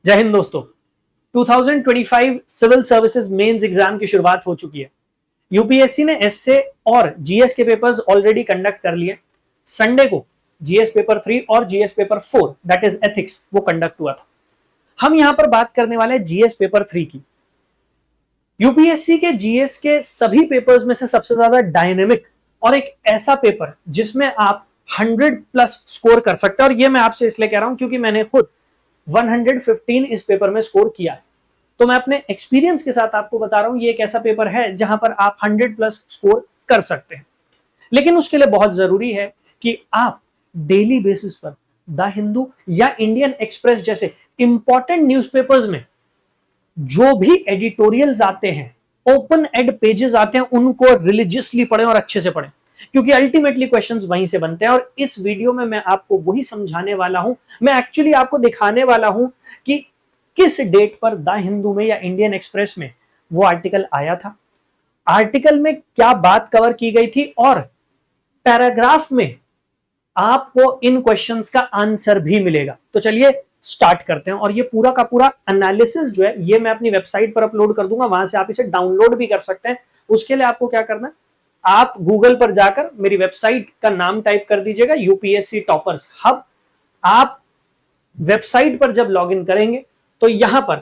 जय हिंद दोस्तों। 2025 civil services mains exam की शुरुआत हो चुकी है। यूपीएससी ने एसए और जीएस के पेपर्स ऑलरेडी कंडक्ट कर लिए। संडे को जीएस पेपर 3 और GS paper 4 that is ethics वो कंडक्ट हुआ था। हम यहां पर बात करने वाले हैं जीएस पेपर 3 की। यूपीएससी के जीएस के सभी पेपर्स में से सबसे ज्यादा डायनेमिक और एक ऐसा पेपर जिसमें आप 100+ स्कोर कर सकते हैं। और ये मैं आपसे इसलिए कह रहा हूं क्योंकि मैंने खुद 115 इस पेपर में स्कोर किया है। तो मैं अपने एक्सपीरियंस के साथ आपको बता रहा हूं, ये एक ऐसा पेपर है जहां पर आप 100+ स्कोर कर सकते हैं। लेकिन उसके लिए बहुत जरूरी है कि आप डेली बेसिस पर द हिंदू या इंडियन एक्सप्रेस जैसे इंपॉर्टेंट न्यूज़पेपर्स में जो भी एडिटोरियल्स आते हैं, ओपन एड पेजेस आते हैं, उनको रिलीजियसली पढ़ें और अच्छे से पढ़ें, क्योंकि अल्टीमेटली क्वेश्चंस वहीं से बनते हैं। और इस वीडियो में मैं आपको वही समझाने वाला हूं। मैं एक्चुअली आपको दिखाने वाला हूं कि किस डेट पर द हिंदू में या इंडियन एक्सप्रेस में वो आर्टिकल आया था, आर्टिकल में क्या बात कवर की गई थी, और पैराग्राफ में आपको इन क्वेश्चंस का आंसर भी मिलेगा। तो चलिए स्टार्ट करते हैं। और ये पूरा का पूरा एनालिसिस जो है ये मैं अपनी वेबसाइट पर अपलोड कर दूंगा, वहां से आप इसे डाउनलोड भी कर सकते हैं। उसके लिए आपको क्या करना है, आप गूगल पर जाकर मेरी वेबसाइट का नाम टाइप कर दीजिएगा, यूपीएससी टॉपर्स हब। आप वेबसाइट पर जब लॉगिन करेंगे तो यहां पर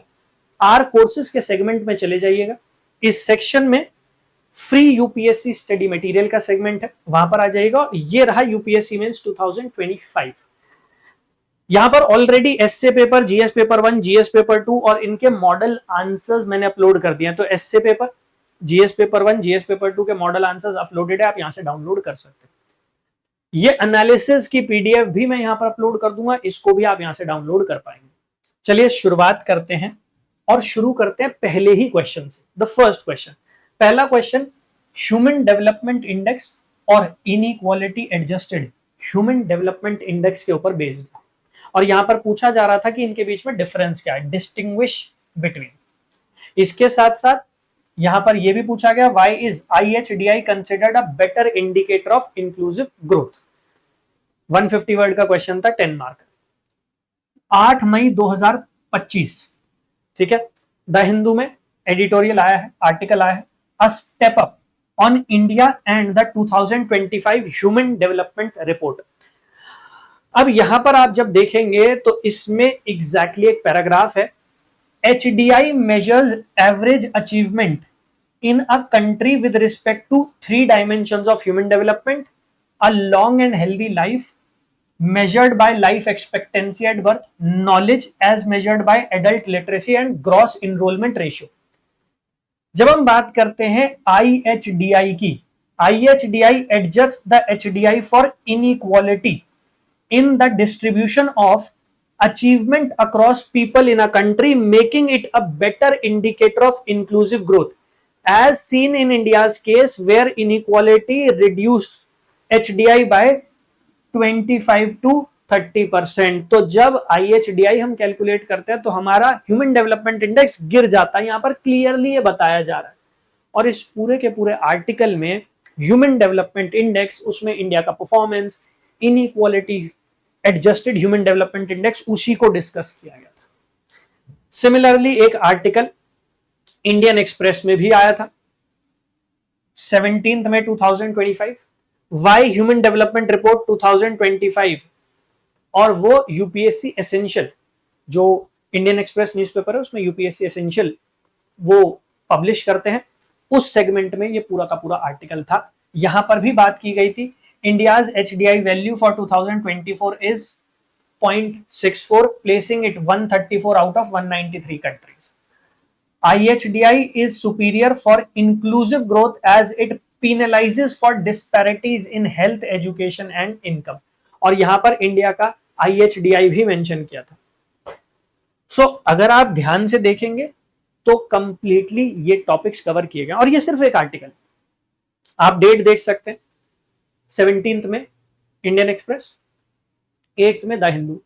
आर कोर्सेज के सेगमेंट में चले जाइएगा। इस सेक्शन में फ्री यूपीएससी स्टडी मटेरियल का सेगमेंट है, वहां पर आ जाएगा। ये रहा यूपीएससी मेंस 2025। यहां पर already SA paper, GS paper 1, GS paper 2 और इनके मॉडल आंसर्स मैंने अपलोड कर दिए हैं। तो SA paper, GS paper 1, GS paper 2 के मॉडल आंसर्स अपलोडेड है, आप यहां से डाउनलोड कर सकते हैं। ये एनालिसिस की पीडीएफ भी मैं यहां पर अपलोड कर दूंगा, इसको भी आप यहां से डाउनलोड कर पाएंगे। चलिए शुरुआत करते हैं और शुरू करते हैं पहले ही क्वेश्चन से। द फर्स्ट क्वेश्चन, पहला क्वेश्चन ह्यूमन डेवलपमेंट इंडेक्स और inequality adjusted human development index के ऊपर बेस्ड है। और यहां पर पूछा जा रहा था कि इनके बीच में डिफरेंस क्या है, डिस्टिंग्विश बिटवीन। इसके साथ साथ यहां पर यह भी पूछा गया, why is IHDI considered a better indicator of inclusive growth. 150 word का क्वेश्चन था, 10 मार्क। 8 मई 2025, ठीक है, द हिंदू में एडिटोरियल आया है, आर्टिकल आया है, a step up on India and the 2025 human development report. अब यहां पर आप जब देखेंगे तो इसमें एग्जैक्टली एक पैराग्राफ है, HDI measures average achievement in a country with respect to 3 dimensions of human development: a long and healthy life measured by life expectancy at birth, knowledge as measured by adult literacy, and gross enrollment ratio. जब हम बात करते हैं IHDI की, IHDI adjusts the HDI for inequality in the distribution of achievement across people in a country, making it a better indicator of inclusive growth, as seen in India's case where inequality reduced HDI by 25 to 30%। तो जब IHDI हम calculate करते हैं तो हमारा human development index गिर जाता है। यहां पर क्लियरली ये बताया जा रहा है। और इस पूरे के पूरे आर्टिकल में ह्यूमन डेवलपमेंट इंडेक्स, उसमें इंडिया का performance, inequality adjusted human development index, उसी को डिस्कस किया गया था। सिमिलरली एक आर्टिकल इंडियन एक्सप्रेस में भी आया था 17 मई 2025, वाई ह्यूमन डेवलपमेंट रिपोर्ट 2025, और वो यूपीएससी एसेंशियल, जो इंडियन एक्सप्रेस न्यूज़पेपर है उसमें यूपीएससी एसेंशियल वो पब्लिश करते हैं, उस सेगमेंट में ये पूरा का पूरा आर्टिकल था। यहां पर भी बात की गई थी, India's HDI value for 2024 is 0.64, placing it 134 out of 193 countries. IHDI is superior for inclusive growth as it penalizes for disparities in health, education and income. और यहां पर इंडिया का IHDI भी मेंशन किया था। सो अगर आप ध्यान से देखेंगे तो कंप्लीटली ये टॉपिक्स कवर किए गए। और ये सिर्फ एक आर्टिकल, आप डेट देख सकते हैं, 17 में इंडियन एक्सप्रेस, 8 में द हिंदू।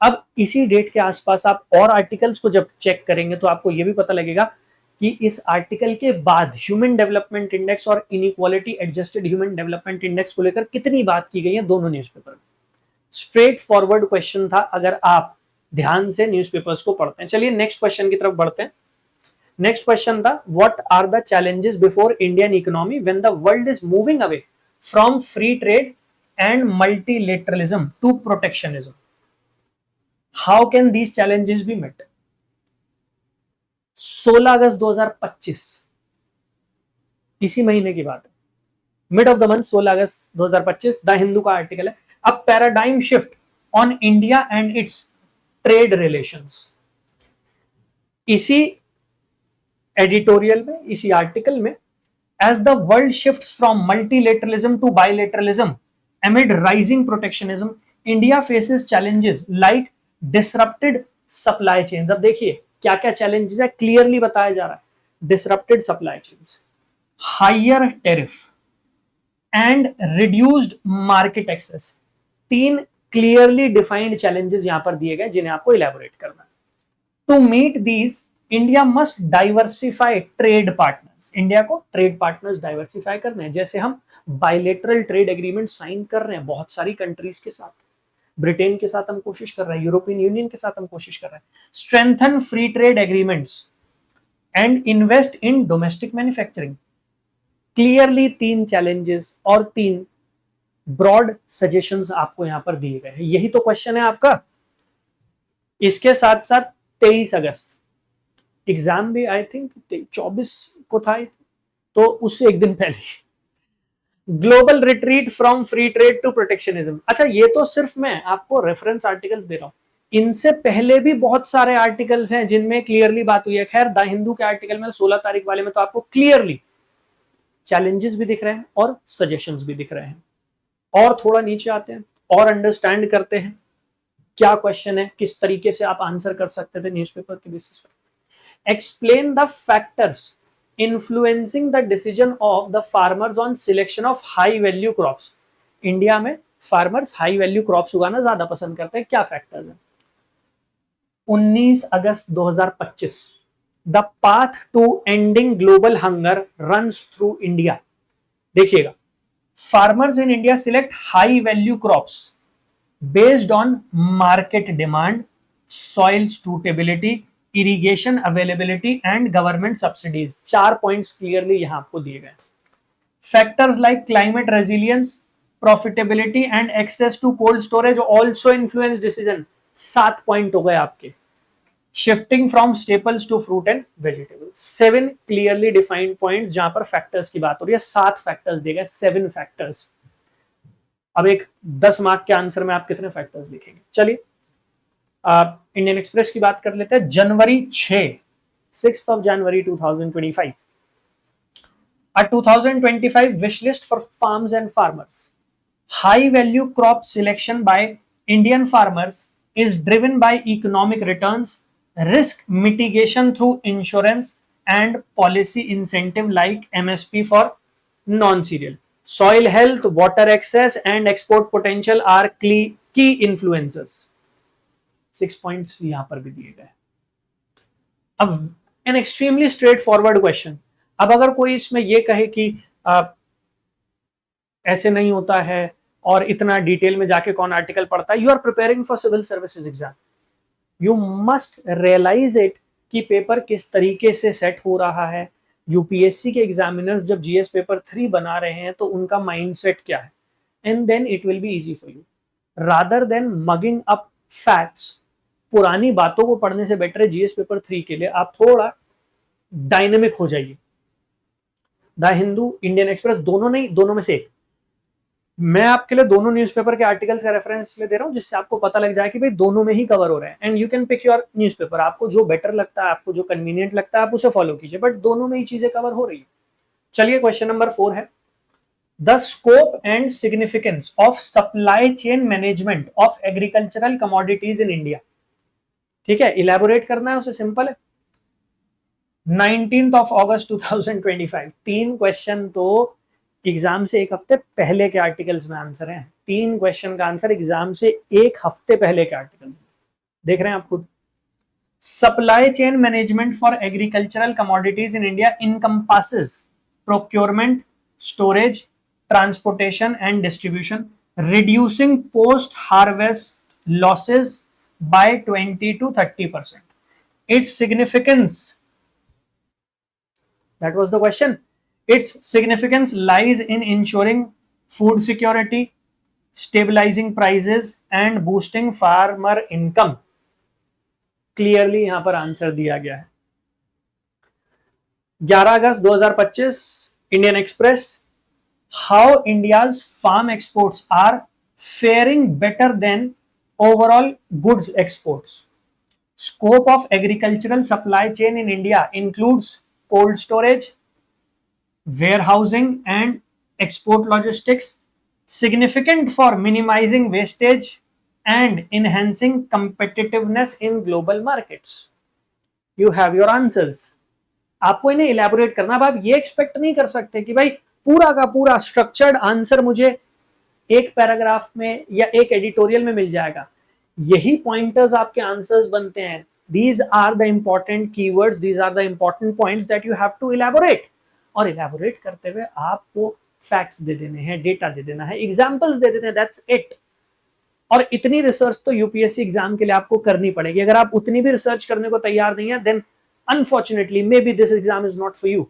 अब इसी डेट के आसपास आप और आर्टिकल्स को जब चेक करेंगे तो आपको यह भी पता लगेगा कि इस आर्टिकल के बाद ह्यूमन डेवलपमेंट इंडेक्स और inequality adjusted human development index को लेकर कितनी बात की गई है दोनों न्यूज़पेपर में। स्ट्रेट फॉरवर्ड क्वेश्चन था, अगर आप ध्यान से न्यूज़पेपर्स को पढ़ते हैं। चलिए नेक्स्ट क्वेश्चन की तरफ बढ़ते हैं। नेक्स्ट क्वेश्चन था, what are the challenges before Indian economy when the world is moving away from free trade and multilateralism to protectionism, how can these challenges be met? 16 अगस्त 2025, इसी महीने की बात है, मिड ऑफ द मंथ 16 अगस्त 2025, the Hindu का article है। A paradigm shift on India and its trade relations. इसी एडिटोरियल में, इसी आर्टिकल में, as the world shifts from multilateralism to bilateralism amid rising protectionism, India faces challenges like disrupted supply chains। अब देखिए क्या क्या challenges है, क्लियरली बताया जा रहा है। disrupted supply chains, higher tariff and reduced market access, तीन क्लियरली डिफाइंड चैलेंजेस यहां पर दिए गए जिन्हें आपको इलेबोरेट करना है। To meet these India must diversify trade partners. India को ट्रेड पार्टनर्स डाइवर्सिफाई करने हैं, जैसे हम बायलेटरल ट्रेड एग्रीमेंट साइन कर रहे हैं बहुत सारी कंट्रीज के साथ। ब्रिटेन के साथ हम कोशिश कर रहे हैं, यूरोपियन यूनियन के साथ हम कोशिश कर रहे हैं। Strengthen free trade agreements and invest in domestic manufacturing. Clearly तीन चैलेंजेस और तीन ब्रॉड सजेशंस आपको यहां पर दिए गए हैं। यही तो क्वेश्चन है आपका। इसके साथ साथ 23 अगस्त एग्जाम भी आई थिंक 24 को था, तो उससे एक दिन पहले global retreat from free trade to protectionism. अच्छा, ये तो सिर्फ मैं आपको रेफरेंस आर्टिकल्स दे रहा हूं, इनसे पहले भी बहुत सारे आर्टिकल्स हैं जिनमें क्लियरली बात हुई है। खैर, द हिंदू के आर्टिकल में 16 तारीख वाले में तो आपको क्लियरली चैलेंजेस भी दिख रहे हैं और सजेशंस भी दिख रहे हैं। और थोड़ा नीचे आते हैं और अंडरस्टैंड करते हैं क्या क्वेश्चन है, किस तरीके से आप आंसर कर सकते थे न्यूज़पेपर के बेसिस पर। Explain the factors influencing the decision of the farmers on selection of high value crops. India में फार्मर्स हाई वैल्यू क्रॉप्स उगाना ज्यादा पसंद करते हैं, क्या फैक्टर्स हैं? 19 अगस्त 2025, the path to ending global hunger runs through India. देखिएगा, farmers in India select high value crops based on market demand, soil suitability, irrigation availability and government subsidies। 4 points clearly यहां आपको दिए गए। Factors like climate resilience, profitability and access to cold storage also influence decision. 7 point हो गए आपके। Shifting from staples to fruit and vegetables, 7 clearly defined points जहां पर factors की बात हो रही है। 7 फैक्टर्स दिए गए, 7 फैक्टर्स। अब एक 10 मार्क के आंसर में आप कितने फैक्टर्स लिखेंगे? चलिए इंडियन एक्सप्रेस की बात कर लेते हैं। जनवरी 6 of January 2025, a 2025 wish list for farms and farmers. High value crop selection by Indian farmers is driven by economic returns, risk mitigation through insurance and policy incentive like MSP for non-cereal. Soil health, water access and export potential are key influencers। 6 points यहां पर भी दिए गए। अब an extremely straightforward question। अब अगर कोई इसमें ये कहे कि ऐसे नहीं होता है और इतना डिटेल में जाके कौन आर्टिकल पढ़ता है, you are preparing for civil services exam, you must realise it कि पेपर किस तरीके से सेट हो रहा है। यूपीएससी के एग्जामिनर्स जब जीएस पेपर 3 बना रहे हैं तो उनका माइंडसेट क्या है, and then it will be easy for you rather than mugging up facts. पुरानी बातों को पढ़ने से बेटर है जीएस पेपर 3 के लिए आप थोड़ा डायनेमिक हो जाइए। द हिंदू, इंडियन एक्सप्रेस, दोनों नहीं, दोनों में से एक। मैं आपके लिए दोनों न्यूज़पेपर के आर्टिकल्स का रेफरेंस ले दे रहा हूं जिससे आपको पता लग जाए कि भाई दोनों में ही कवर हो रहे हैं। And you can pick your newspaper, आपको जो बेटर लगता है, आपको जो कन्वीनियंट लगता है, आप उसे फॉलो कीजिए, बट दोनों में ही चीजें कवर हो रही है। चलिए क्वेश्चन नंबर 4 है, the scope and significance of supply chain management of agricultural commodities in India. ठीक है, इलेबोरेट करना है उसे, सिंपल है। 19 अगस्त 2025, 3 क्वेश्चन तो एग्जाम से एक हफ्ते पहले के आर्टिकल्स में आंसर हैं। 3 क्वेश्चन का आंसर एग्जाम से एक हफ्ते पहले के आर्टिकल्स में देख रहे हैं आप खुद। Supply chain management for agricultural commodities in India encompasses procurement, storage, transportation and distribution, reducing post harvest losses, by 20 to 30%. Its significance, that was the question, its significance lies in ensuring food security, stabilizing prices and boosting farmer income. Clearly यहां पर answer दिया गया है. 11 अगस्त 2025, Indian Express, how India's farm exports are faring better than overall goods exports. Scope of agricultural supply chain in India includes cold storage, warehousing and export logistics, significant for minimizing wastage and enhancing competitiveness in global markets. You have your answers. आपको इन्हें elaborate करना. अब आप ये expect नहीं कर सकते कि भाई पूरा का पूरा स्ट्रक्चर्ड आंसर मुझे एक पैराग्राफ में या एक एडिटोरियल में मिल जाएगा. यही पॉइंटर्स आपके आंसर्स बनते हैं. These are the important keywords, these are the important points that you have to elaborate. और इलेबोरेट करते हुए आपको फैक्ट्स दे देने हैं, डेटा दे देना है, एग्जांपल्स दे देने हैं, दैट्स इट. और इतनी रिसर्च तो यूपीएससी एग्जाम के लिए आपको करनी पड़ेगी. अगर आप उतनी भी रिसर्च करने को तैयार नहीं है, then unfortunately may be this exam is not for you.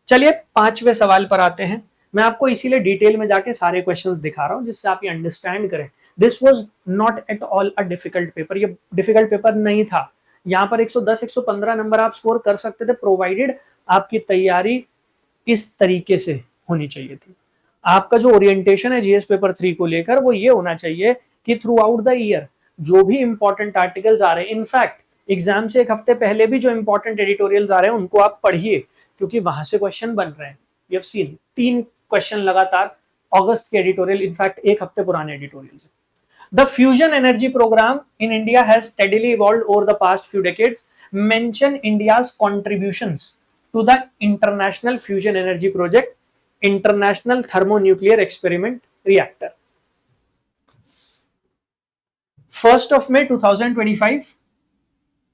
चलिए 5वें सवाल पर आते हैं. मैं आपको इसीलिए डिटेल में जाके सारे क्वेश्चंस दिखा रहा हूं जिससे आप ये अंडरस्टैंड करें. This was not at all a difficult paper. ये डिफिकल्ट पेपर नहीं था. यहां पर 110 115 नंबर आप स्कोर कर सकते थे, प्रोवाइडेड आपकी तैयारी इस तरीके से होनी चाहिए थी. आपका जो ओरिएंटेशन है जीएस पेपर 3 को लेकर वो ये होना चाहिए कि थ्रू आउट द ईयर जो भी इंपॉर्टेंट आर्टिकल्स आ रहे हैं, इनफैक्ट एग्जाम से एक हफ्ते पहले भी जो इंपॉर्टेंट एडिटोरियल्स आ रहे हैं उनको आप पढ़िए, क्योंकि वहां से क्वेश्चन बन रहे हैं. वी हैव सीन 3 क्वेश्चन लगातार अगस्त के एडिटोरियल, इनफैक्ट एक हफ्ते पुराने editorial. The fusion energy programme in India has steadily evolved over the past few decades. Mention India's contributions to the International Fusion Energy Project, International Thermonuclear Experiment Reactor. 1st of May 2025,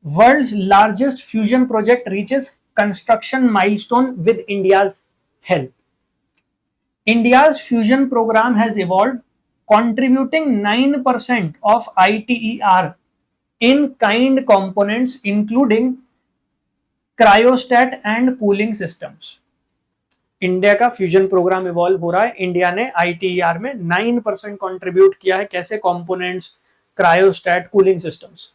world's largest fusion project reaches construction milestone with India's help. India's fusion program has evolved, contributing 9% of ITER in kind components including cryostat and cooling systems. India का fusion programme evolve हो रहा है. India ने ITER में 9% contribute किया है. कैसे? Components, cryostat, cooling systems.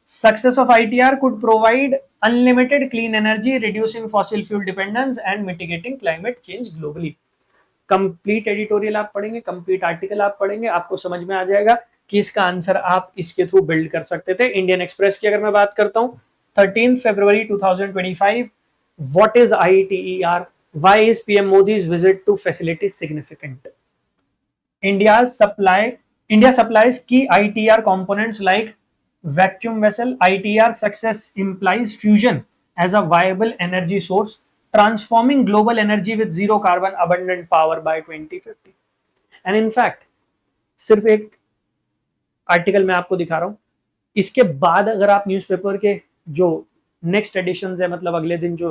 Success of ITR could provide unlimited clean energy, reducing fossil fuel dependence and mitigating climate change globally. Complete editorial आप पढ़ेंगे, कंप्लीट आर्टिकल आप पढ़ेंगे, आपको समझ में आ जाएगा कि इसका आंसर आप इसके थ्रू बिल्ड कर सकते थे. इंडियन एक्सप्रेस की अगर मैं बात करता हूं, 13th February 2025, what is ITER? Why is PM Modi's visit to facility significant? India supplies key ITER components like vacuum vessel. ITER success implies fusion as a viable energy source, transforming global energy with zero carbon abundant power by 2050. And in fact, सिर्फ एक article मैं आपको दिखा रहा हूं. इसके बाद अगर आप न्यूज़पेपर के जो नेक्स्ट एडिशन है, मतलब अगले दिन जो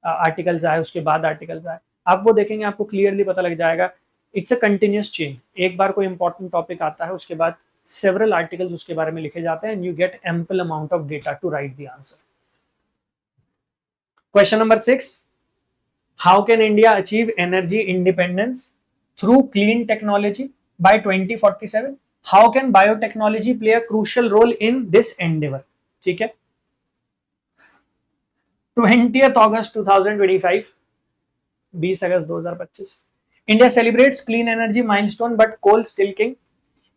आर्टिकल्स आए उसके बाद आर्टिकल्स आए, आप वो देखेंगे, आपको क्लियरली पता लग जाएगा. It's a continuous chain. एक बार कोई इंपॉर्टेंट टॉपिक आता है, उसके बाद सेवरल आर्टिकल्स उसके बारे में लिखे जाते हैं, and you get ample amount of data to write the answer. Question number 6, how can India achieve energy independence through clean technology by 2047? How can biotechnology play a crucial role in this endeavour? ठीक है. 20th August 2025, 20 August 2025, India celebrates clean energy milestone but coal still king.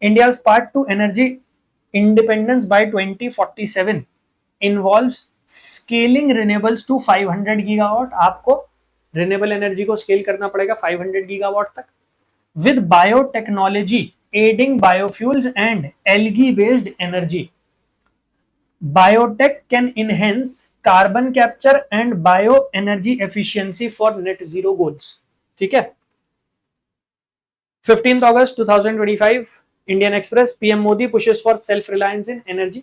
India's path to energy independence by 2047 involves scaling renewables to 500 gigawatt. आपको renewable energy को scale करना पड़ेगा 500 gigawatt तक, with biotechnology aiding biofuels and algae based energy. Biotech can enhance carbon capture and bioenergy efficiency for net zero goals. ठीक है. 15th August 2025, Indian Express, PM Modi pushes for self-reliance in energy.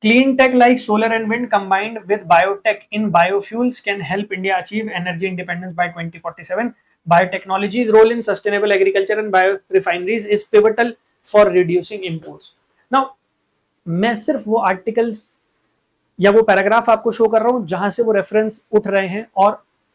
Clean tech like solar and wind combined with biotech in biofuels can help India achieve energy independence by 2047. Biotechnology's role in sustainable agriculture and biorefineries is pivotal for reducing imports. Now, मैं सिर्फ वो articles या वो paragraph आपको show कर रहा हूं जहां से वो रेफरेंस उठ रहे हैं और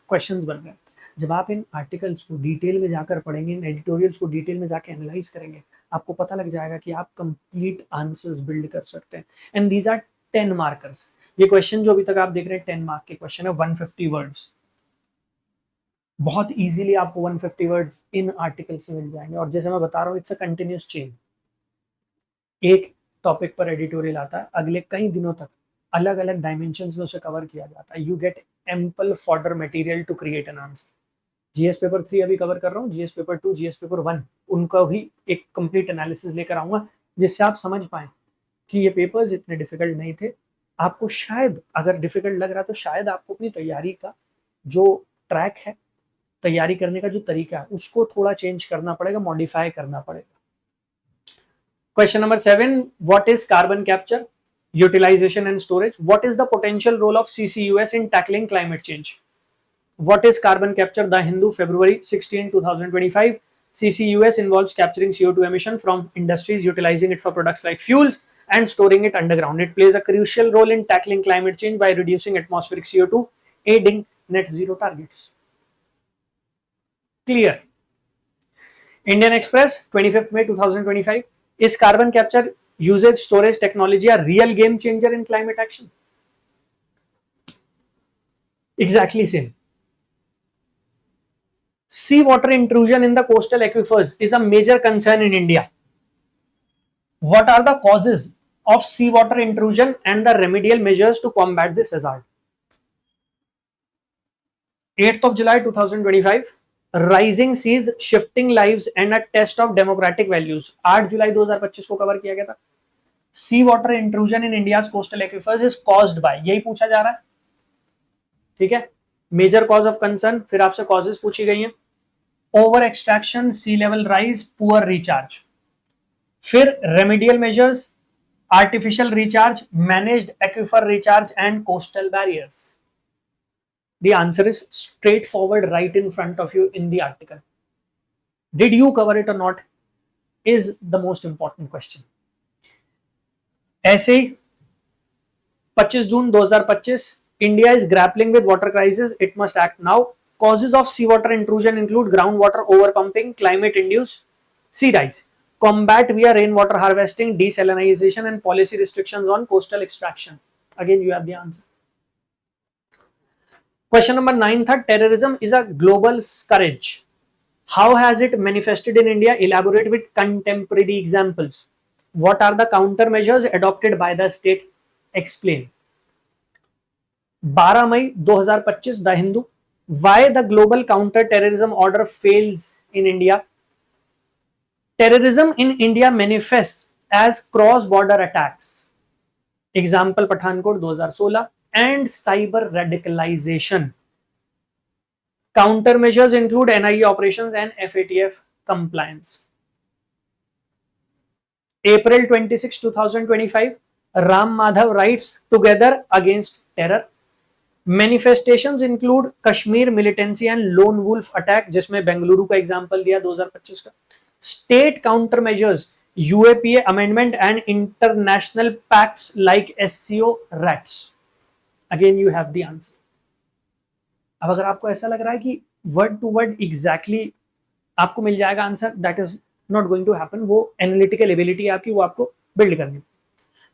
क्वेश्चंस बन रहे हैं। जब आप इन आर्टिकल्स को डिटेल में जाकर पढ़ेंगे, इन एडिटोरियल्स को डिटेल में जाकर एनालाइज करेंगे, आपको पता लग जाएगा कि आप कंप्लीट आंसर्स बिल्ड कर सकते हैं। And these are 10 markers. ये क्वेश्चन जो अभी तक आप देख रहे हैं 10 मार्क के क्वेश्चन है, 150 वर्ड्स। बहुत इजीली आपको 150 वर्ड्स इन आर्टिकल से मिल जाएंगे। और जैसे मैं बता रहा हूँ, इट्स अ कंटिन्यूस चेन। एक टॉपिक पर एडिटोरियल आता है, अगले कई दिनों तक अलग अलग डायमेंशंस में उसे कवर किया जाता है। You get ample fodder material to create an answer. GS paper 3 अभी कवर कर रहा हूँ, जीएस पेपर 2, जीएस पेपर 1, उनका भी एक कंप्लीट एनालिसिस लेकर आऊंगा, जिससे आप समझ पाए कि ये पेपर्स इतने डिफिकल्ट नहीं थे। आपको शायद अगर डिफिकल्ट लग रहा तो शायद आपको अपनी तैयारी का जो ट्रैक है, तैयारी करने का जो तरीका है, उसको थोड़ा चेंज करना पड़ेगा, मॉडिफाई करना पड़ेगा। Question number 7, what is carbon capture, utilization and storage? What is the potential role of CCUS in tackling climate change? What is carbon capture? The Hindu, February 16, 2025. CCUS involves capturing CO2 emission from industries, utilizing it for products like fuels and storing it underground. It plays a crucial role in tackling climate change by reducing atmospheric CO2, aiding net zero targets. Clear? Indian Express, 25th May 2025. Is carbon capture usage storage technology a real game changer in climate action? Exactly same. Seawater intrusion in the coastal aquifers is a major concern in India. What are the causes of seawater intrusion and the remedial measures to combat this hazard? 8th of July 2025. Rising seas, shifting lives and a test of democratic values. 8 जुलाई 2025 को cover किया गया था। Sea water intrusion in India's coastal aquifers is caused by, यही पूछा जा रहा है, ठीक है। मेजर कॉज ऑफ कंसर्न, फिर आपसे कॉजेज पूछी गई हैं। ओवर एक्सट्रैक्शन, सी लेवल राइज, पुअर रिचार्ज। फिर remedial measures, artificial recharge, managed aquifer recharge and coastal barriers. The answer is straightforward right in front of you in the article. Did you cover it or not is the most important question. ऐसे ही 25 जून 2025, India is grappling with water crisis. It must act now. Causes of seawater intrusion include groundwater overpumping, climate-induced sea rise, combat via rainwater harvesting, desalinization, and policy restrictions on coastal extraction. Again, you have the answer. Question number 9 था, terrorism is a global scourge. How has it manifested in India? Elaborate with contemporary examples. What are the countermeasures adopted by the state? Explain. 12 मई 2025, the Hindu. Why the global counter-terrorism order fails in India? Terrorism in India manifests as cross-border attacks. Example Pathankot 2016 and cyber radicalization. Countermeasures include NIE operations and FATF compliance. April 26, 2025, Ram Madhav writes Together Against Terror. Manifestations include Kashmir militancy and lone wolf attack, जिसमें बेंगलुरु का example दिया 2025 का. State countermeasures, UAPA amendment and international pacts like SCO RATS. Again, you have the answer. अब अगर आपको ऐसा लग रहा है कि वर्ड टू वर्ड एग्जैक्टली आपको मिल जाएगा answer, that is not going to happen. वो एनालिटिकल एबिलिटी आपकी, वो आपको बिल्ड करनी।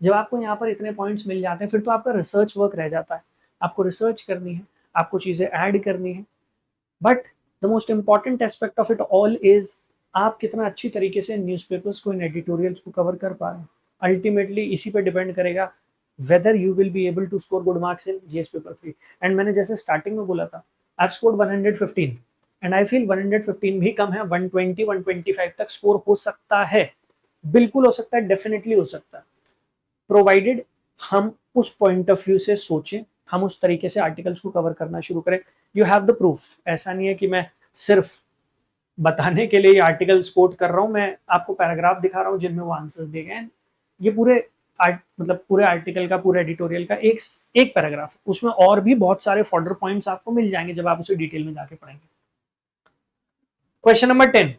जब आपको यहाँ पर इतने पॉइंट्स मिल जाते हैं, फिर तो आपका रिसर्च वर्क रह जाता है। आपको रिसर्च करनी है, आपको चीजें ऐड करनी है, but the most important aspect of it all is आप कितना अच्छी तरीके से न्यूज़पेपर्स को, इन एडिटोरियल्स को कवर कर पा रहे हैं। अल्टीमेटली इसी पे डिपेंड करेगा whether you will be able to score good marks in GS paper 3. and मैंने जैसे स्टार्टिंग में बोला था, I've scored 115 and I feel 115 भी कम है, 120 125 तक स्कोर हो सकता है, बिल्कुल हो सकता है, डेफिनेटली हो सकता है, प्रोवाइडेड हम उस पॉइंट ऑफ व्यू से सोचें, हम उस तरीके से आर्टिकल्स को कवर करना शुरू करें। You have the proof. ऐसा नहीं है कि मैं सिर्फ बताने के लिए आर्टिकल्स कोट कर रहा हूं, मैं आपको पैराग्राफ दिखा रहा हूं जिनमें वो आंसर्स दिए गए हैं। ये पूरे मतलब पूरे आर्टिकल का, पूरे एडिटोरियल का एक पैराग्राफ, उसमें और भी बहुत सारे फॉर्डर पॉइंट्स आपको मिल जाएंगे जब आप उसे डिटेल में जाके पढ़ेंगे। Question number 10,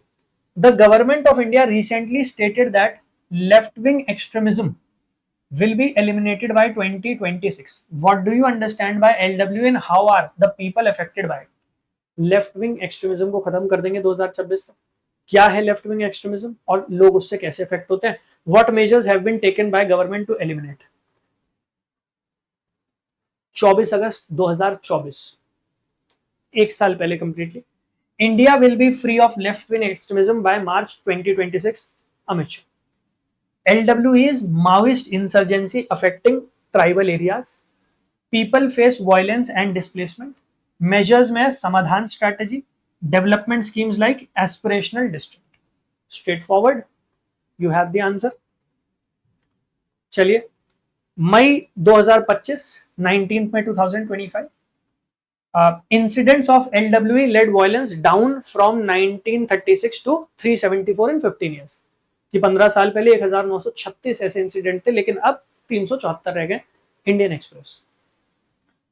the government of India recently stated that left wing extremism will be eliminated by 2026. What do you understand by LW and how are the people affected by it? Left wing extremism को खत्म कर देंगे 2026 तक। क्या है left wing extremism और लोग उससे कैसे इफेक्ट होते हैं? What measures have been taken by government to eliminate? 24 अगस्त 2024, एक साल पहले completely. India will be free of left wing extremism by March 2026, Amit Shah. LW is Maoist insurgency affecting tribal areas. People face violence and displacement. Measures में समाधान strategy, development schemes like aspirational district. Straightforward. You have the answer. चलिए, मई 2025, 19th May 2025. Incidents of LWE led violence down from 1936 to 374 in 15 years. कि 15 साल पहले 1936 ऐसे incident थे, लेकिन अब 374 रह गए। Indian express.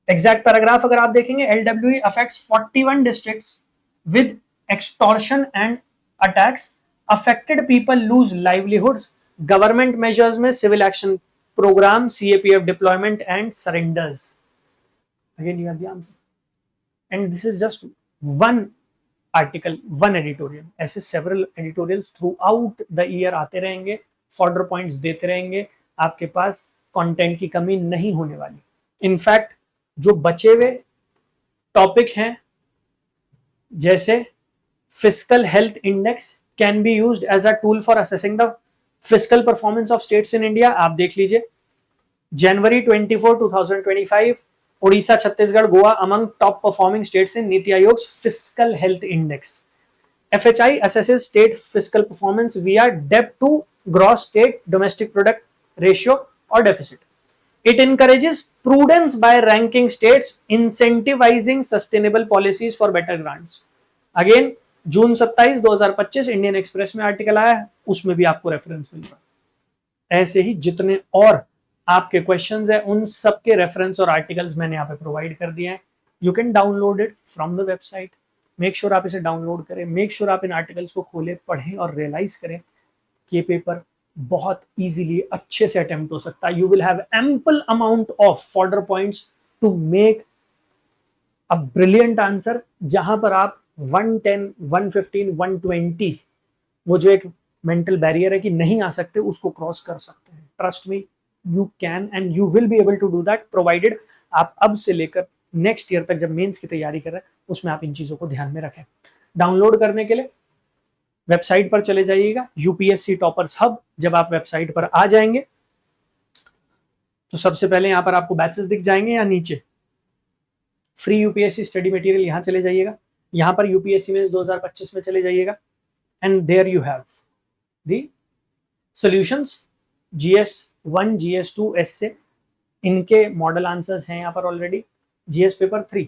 एग्जैक्ट पैराग्राफ अगर आप देखेंगे, LWE affects 41 districts with extortion and attacks. Affected people lose livelihoods. Government measures में civil action program, CAPF deployment and surrenders. Again, you have the answer. And this is just one article, one editorial. ऐसे several editorials throughout the year आते रहेंगे, fodder points देते रहेंगे, आपके पास content की कमी नहीं होने वाली। इनफैक्ट जो बचे हुए टॉपिक हैं, जैसे fiscal health index can be used as a tool for assessing the fiscal performance of states in India, आप देख लीजिए। जनवरी 24, 2025, Odisha, Chhattisgarh, Goa among top performing states in Niti Aayog's fiscal health index. FHI assesses state fiscal performance via debt to gross state domestic product ratio or deficit. It encourages prudence by ranking states, incentivizing sustainable policies for better grants. Again, June 27, 2025 Indian express में article आया है, उसमें भी आपको reference मिलेगा। ऐसे ही जितने और आपके क्वेश्चंस है, उन सब के रेफरेंस और आर्टिकल्स मैंने यहाँ पे प्रोवाइड कर दिए हैं। You can download it from the website. Make sure आप इसे डाउनलोड करें, मेक श्योर आप इन आर्टिकल्स को खोलें, पढ़ें और रियलाइज करें कि ये पेपर बहुत इजीली अच्छे से अटेम्प्ट हो सकता है। You will have ample amount of fodder points to make a brilliant answer, जहां पर आप 110, 115, 120 वो जो एक मेंटल बैरियर है कि नहीं आ सकते, उसको क्रॉस कर सकते हैं। Trust me, you can and you will be able to do that provided आप अब से लेकर नेक्स्ट ईयर तक जब मेंस की तैयारी कर रहे हैं, उसमें आप इन चीजों को ध्यान में रखें। डाउनलोड करने के लिए वेबसाइट पर चले जाइएगा, यूपीएससी टॉपर्स हब। जब आप वेबसाइट पर आ जाएंगे तो सबसे पहले यहां पर आपको बैचेस दिख जाएंगे, या नीचे फ्री यूपीएससी स्टडी मटेरियल, यहां चले जाइएगा। यहां पर यूपीएससी मेंस 2025 में चले जाइएगा, and there you have the solutions GS1, GS2, essay, इनके मॉडल आंसर्स हैं यहाँ पर ऑलरेडी। जीएस पेपर 3,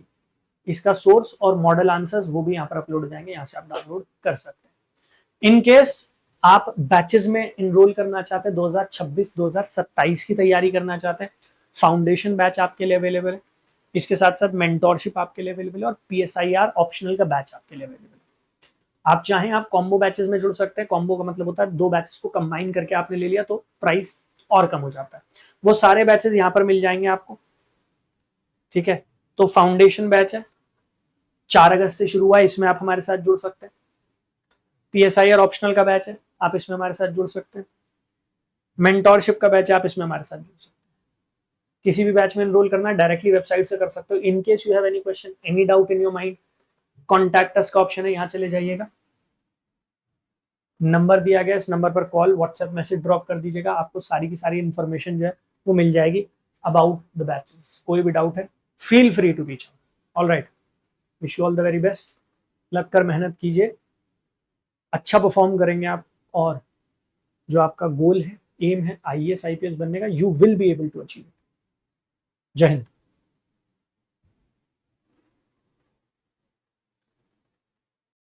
इसका सोर्स और मॉडल आंसर्स वो भी यहाँ पर अपलोड हो जाएंगे, यहाँ से आप डाउनलोड कर सकते हैं। इन केस आप बैचेस में इनरोल करना चाहते हैं, 2026-2027 की तैयारी करना चाहते हैं, फाउंडेशन बैच आपके लिए अवेलेबल है। इसके साथ साथ मेंटोरशिप आपके लिए अवेलेबल है, और PSIR ऑप्शनल का बैच आपके लिए अवेलेबल है। आप चाहें आप कॉम्बो बैचेस में जुड़ सकते हैं। कॉम्बो का मतलब होता है 2 बैचेस को कंबाइन करके आपने ले लिया तो प्राइस और कम हो जाता है। वो सारे बैचेस यहाँ पर मिल जाएंगे आपको, ठीक है। तो फाउंडेशन बैच है, 4 अगस्त से शुरू हुआ है, इसमें आप हमारे साथ जुड़ सकते हैं। PSIR ऑप्शनल का बैच है, आप इसमें हमारे साथ जुड़ सकते हैं। मेंटोरशिप का बैच है, आप इसमें हमारे साथ जुड़ सकते हैं। किसी भी बैच में एनरोल करना है डायरेक्टली वेबसाइट से कर सकते हो। In case you have any question, any doubt in your mind, contact us का ऑप्शन है, यहाँ चले जाइएगा, नंबर दिया गया, इस नंबर पर कॉल, व्हाट्सएप मैसेज ड्रॉप कर दीजिएगा, आपको सारी की सारी इंफॉर्मेशन जो है वो मिल जाएगी अबाउट द बैचेस। कोई भी डाउट है, feel free to reach out. Alright, wish you all the very best. लग कर मेहनत कीजिए, अच्छा परफॉर्म करेंगे आप, और जो आपका गोल है, एम है IAS IPS बनने का, you will be able to achieve. Jai Hind.